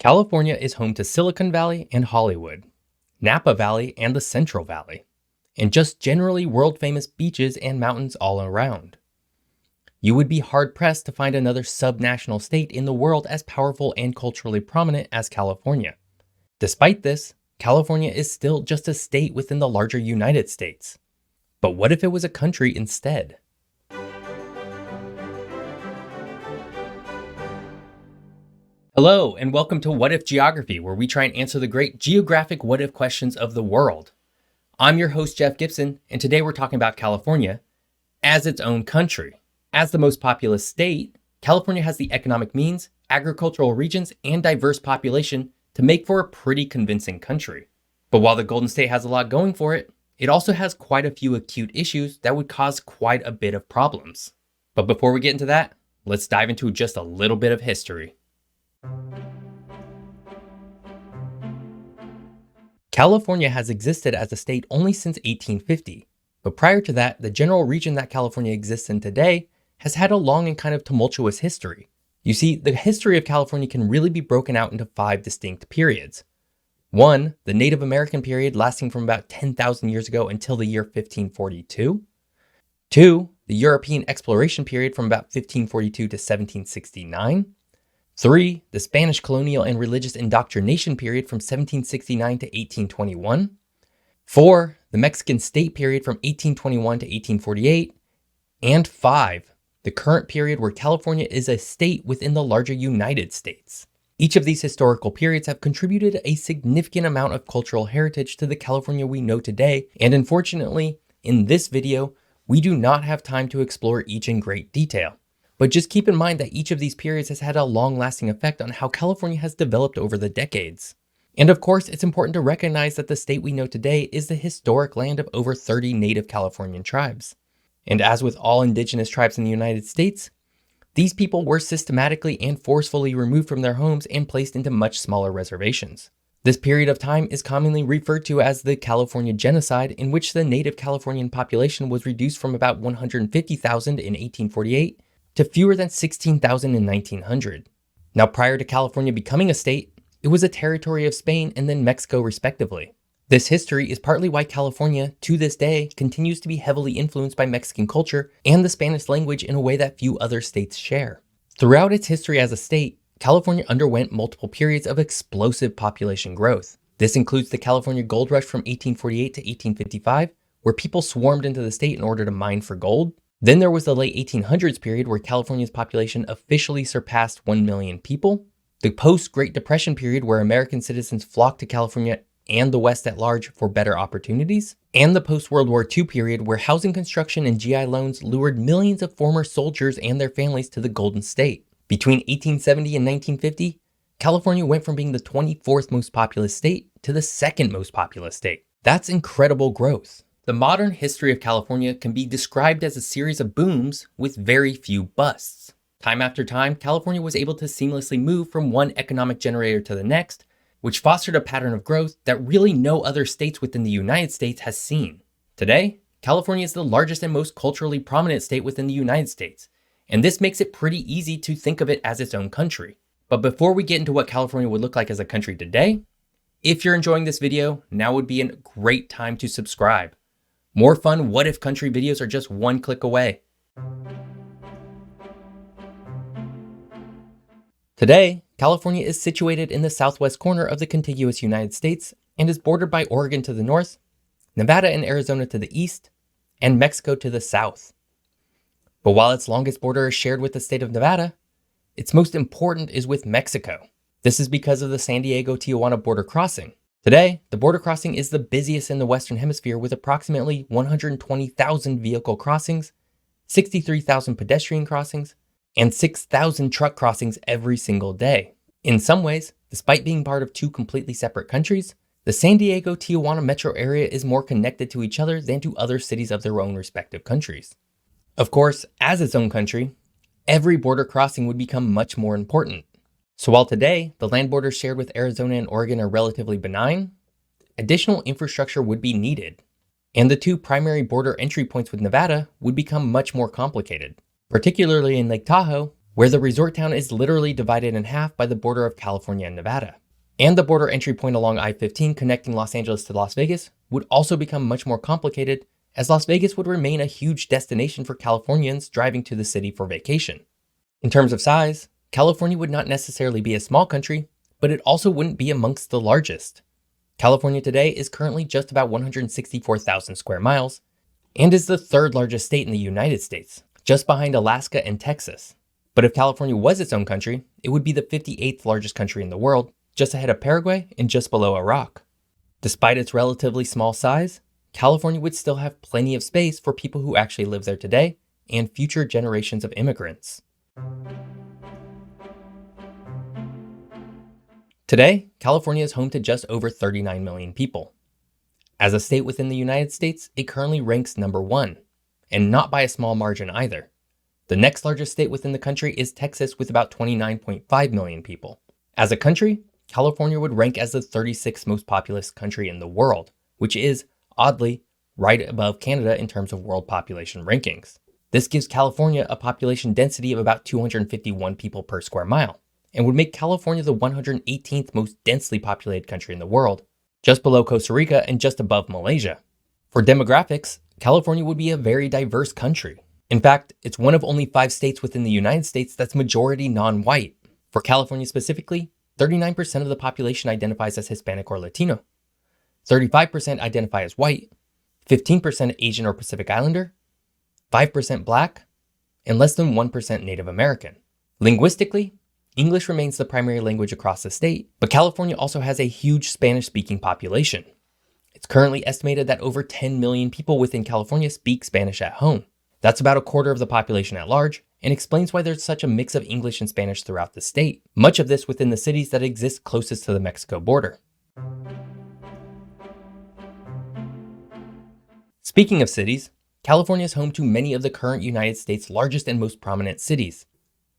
California is home to Silicon Valley and Hollywood, Napa Valley and the Central Valley, and just generally world-famous beaches and mountains all around. You would be hard-pressed to find another subnational state in the world as powerful and culturally prominent as California. Despite this, California is still just a state within the larger United States. But what if it was a country instead? Hello, and welcome to What If Geography, where we try and answer the great geographic what-if questions of the world. I'm your host, Jeff Gibson, and today we're talking about California as its own country. As the most populous state, California has the economic means, agricultural regions, and diverse population to make for a pretty convincing country. But while the Golden State has a lot going for it, it also has quite a few acute issues that would cause quite a bit of problems. But before we get into that, let's dive into just a little bit of history. California has existed as a state only since 1850, but prior to that, the general region that California exists in today has had a long and kind of tumultuous history. You see, the history of California can really be broken out into 5 distinct periods. 1, the Native American period lasting from about 10,000 years ago until the year 1542. 2, the European exploration period from about 1542 to 1769. 3, the Spanish colonial and religious indoctrination period from 1769 to 1821. 4, the Mexican state period from 1821 to 1848. And 5, the current period where California is a state within the larger United States. Each of these historical periods have contributed a significant amount of cultural heritage to the California we know today, and unfortunately, in this video, we do not have time to explore each in great detail. But just keep in mind that each of these periods has had a long-lasting effect on how California has developed over the decades. And of course, it's important to recognize that the state we know today is the historic land of over 30 native Californian tribes. And as with all indigenous tribes in the United States, these people were systematically and forcefully removed from their homes and placed into much smaller reservations. This period of time is commonly referred to as the California Genocide, in which the native Californian population was reduced from about 150,000 in 1848 to fewer than 16,000 in 1900. Now, prior to California becoming a state, it was a territory of Spain and then Mexico respectively. This history is partly why California, to this day, continues to be heavily influenced by Mexican culture and the Spanish language in a way that few other states share. Throughout its history as a state, California underwent multiple periods of explosive population growth. This includes the California Gold Rush from 1848 to 1855, where people swarmed into the state in order to mine for gold. Then there was the late 1800s period where California's population officially surpassed 1 million people, the post-Great Depression period where American citizens flocked to California and the West at large for better opportunities, and the post-World War II period where housing construction and GI loans lured millions of former soldiers and their families to the Golden State. Between 1870 and 1950, California went from being the 24th most populous state to the 2nd most populous state. That's incredible growth. The modern history of California can be described as a series of booms with very few busts. Time after time, California was able to seamlessly move from one economic generator to the next, which fostered a pattern of growth that really no other states within the United States has seen. Today, California is the largest and most culturally prominent state within the United States, and this makes it pretty easy to think of it as its own country. But before we get into what California would look like as a country today, if you're enjoying this video, now would be a great time to subscribe. More fun What If Country videos are just one click away. Today, California is situated in the southwest corner of the contiguous United States and is bordered by Oregon to the north, Nevada and Arizona to the east, and Mexico to the south. But while its longest border is shared with the state of Nevada, its most important is with Mexico. This is because of the San Diego-Tijuana border crossing. Today, the border crossing is the busiest in the Western Hemisphere with approximately 120,000 vehicle crossings, 63,000 pedestrian crossings, and 6,000 truck crossings every single day. In some ways, despite being part of 2 completely separate countries, the San Diego-Tijuana metro area is more connected to each other than to other cities of their own respective countries. Of course, as its own country, every border crossing would become much more important. So while today, the land borders shared with Arizona and Oregon are relatively benign, additional infrastructure would be needed, and the 2 primary border entry points with Nevada would become much more complicated. Particularly in Lake Tahoe, where the resort town is literally divided in half by the border of California and Nevada. And the border entry point along I-15 connecting Los Angeles to Las Vegas would also become much more complicated, as Las Vegas would remain a huge destination for Californians driving to the city for vacation. In terms of size, California would not necessarily be a small country, but it also wouldn't be amongst the largest. California today is currently just about 164,000 square miles, and is the third largest state in the United States, just behind Alaska and Texas. But if California was its own country, it would be the 58th largest country in the world, just ahead of Paraguay and just below Iraq. Despite its relatively small size, California would still have plenty of space for people who actually live there today and future generations of immigrants. Today, California is home to just over 39 million people. As a state within the United States, it currently ranks number 1, and not by a small margin either. The next largest state within the country is Texas with about 29.5 million people. As a country, California would rank as the 36th most populous country in the world, which is, oddly, right above Canada in terms of world population rankings. This gives California a population density of about 251 people per square mile, and would make California the 118th most densely populated country in the world, just below Costa Rica and just above Malaysia. For demographics, California would be a very diverse country. In fact, it's one of only 5 states within the United States that's majority non-white. For California specifically, 39% of the population identifies as Hispanic or Latino, 35% identify as white, 15% Asian or Pacific Islander, 5% Black, and less than 1% Native American. Linguistically, English remains the primary language across the state, but California also has a huge Spanish-speaking population. It's currently estimated that over 10 million people within California speak Spanish at home. That's about a quarter of the population at large, and explains why there's such a mix of English and Spanish throughout the state, much of this within the cities that exist closest to the Mexico border. Speaking of cities, California is home to many of the current United States' largest and most prominent cities.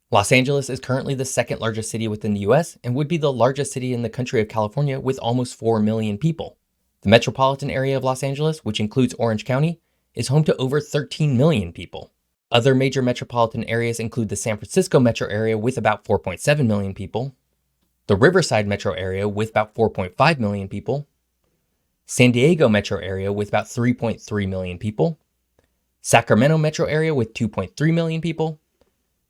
Los Angeles is currently the second largest city within the US and would be the largest city in the country of California with almost 4 million people. The metropolitan area of Los Angeles, which includes Orange County, is home to over 13 million people. Other major metropolitan areas include the San Francisco metro area with about 4.7 million people, the Riverside metro area with about 4.5 million people, San Diego metro area with about 3.3 million people, Sacramento metro area with 2.3 million people,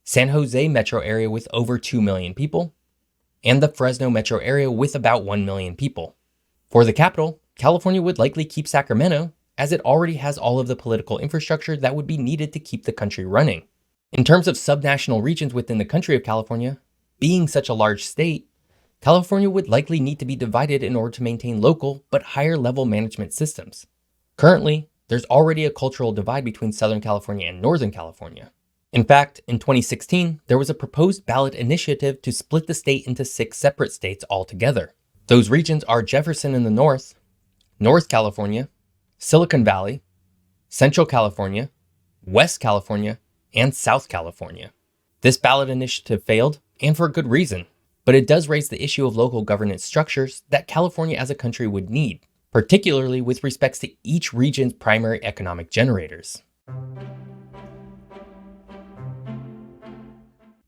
San Jose metro area with over 2 million people, and the Fresno metro area with about 1 million people. For the capital, California would likely keep Sacramento, as it already has all of the political infrastructure that would be needed to keep the country running. In terms of subnational regions within the country of California, being such a large state, California would likely need to be divided in order to maintain local but higher level management systems. Currently, there's already a cultural divide between Southern California and Northern California. In fact, in 2016, there was a proposed ballot initiative to split the state into 6 separate states altogether. Those regions are Jefferson in the north, North California, Silicon Valley, Central California, West California, and South California. This ballot initiative failed, and for a good reason, but it does raise the issue of local governance structures that California as a country would need, particularly with respects to each region's primary economic generators.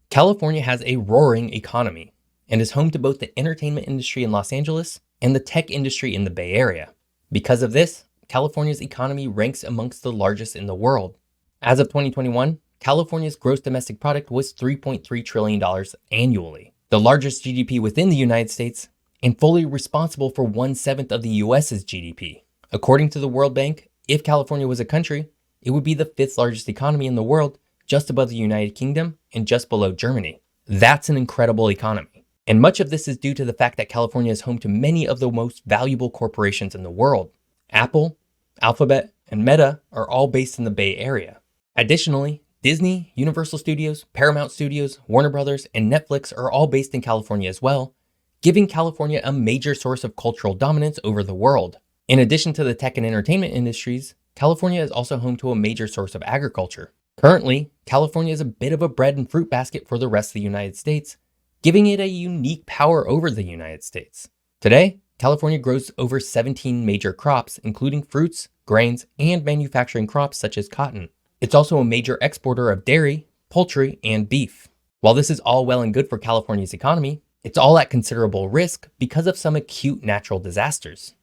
California has a roaring economy and is home to both the entertainment industry in Los Angeles and the tech industry in the Bay Area. Because of this, California's economy ranks amongst the largest in the world. As of 2021, California's gross domestic product was $3.3 trillion annually, the largest GDP within the United States, and fully responsible for 1/7 of the US's GDP. According to the World Bank, if California was a country, it would be the 5th largest economy in the world, just above the United Kingdom and just below Germany. That's an incredible economy. And much of this is due to the fact that California is home to many of the most valuable corporations in the world. Apple, Alphabet, and Meta are all based in the Bay Area. Additionally, Disney, Universal Studios, Paramount Studios, Warner Brothers, and Netflix are all based in California as well, giving California a major source of cultural dominance over the world. In addition to the tech and entertainment industries, California is also home to a major source of agriculture. Currently, California is a bit of a bread and fruit basket for the rest of the United States, giving it a unique power over the United States. Today, California grows over 17 major crops, including fruits, grains, and manufacturing crops such as cotton. It's also a major exporter of dairy, poultry, and beef. While this is all well and good for California's economy, it's all at considerable risk because of some acute natural disasters.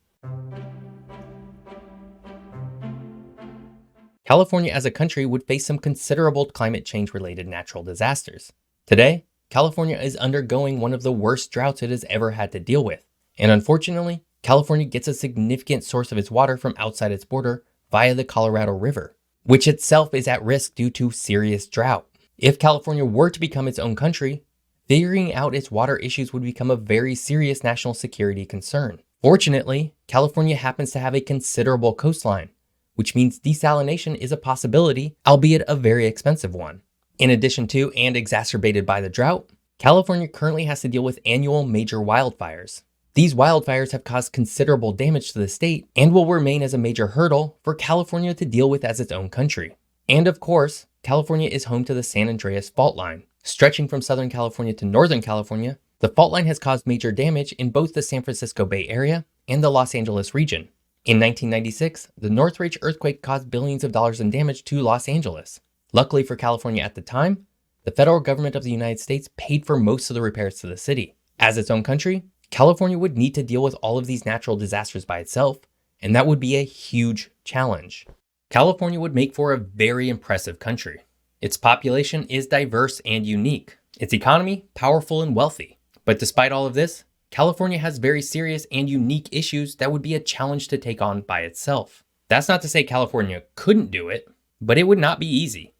California as a country would face some considerable climate change related natural disasters. Today, California is undergoing one of the worst droughts it has ever had to deal with. And unfortunately, California gets a significant source of its water from outside its border via the Colorado River, which itself is at risk due to serious drought. If California were to become its own country, figuring out its water issues would become a very serious national security concern. Fortunately, California happens to have a considerable coastline, which means desalination is a possibility, albeit a very expensive one. In addition to and exacerbated by the drought, California currently has to deal with annual major wildfires. These wildfires have caused considerable damage to the state and will remain as a major hurdle for California to deal with as its own country. And of course, California is home to the San Andreas fault line. Stretching from Southern California to Northern California, the fault line has caused major damage in both the San Francisco Bay Area and the Los Angeles region. In 1996, the Northridge earthquake caused billions of dollars in damage to Los Angeles. Luckily for California at the time, the federal government of the United States paid for most of the repairs to the city. As its own country, California would need to deal with all of these natural disasters by itself, and that would be a huge challenge. California would make for a very impressive country. Its population is diverse and unique. Its economy, powerful and wealthy. But despite all of this, California has very serious and unique issues that would be a challenge to take on by itself. That's not to say California couldn't do it, but it would not be easy.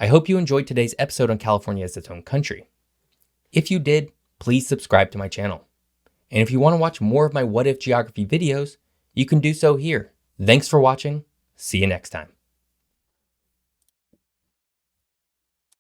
I hope you enjoyed today's episode on California as its own country. If you did, please subscribe to my channel. And if you want to watch more of my What If Geography videos, you can do so here. Thanks for watching. See you next time.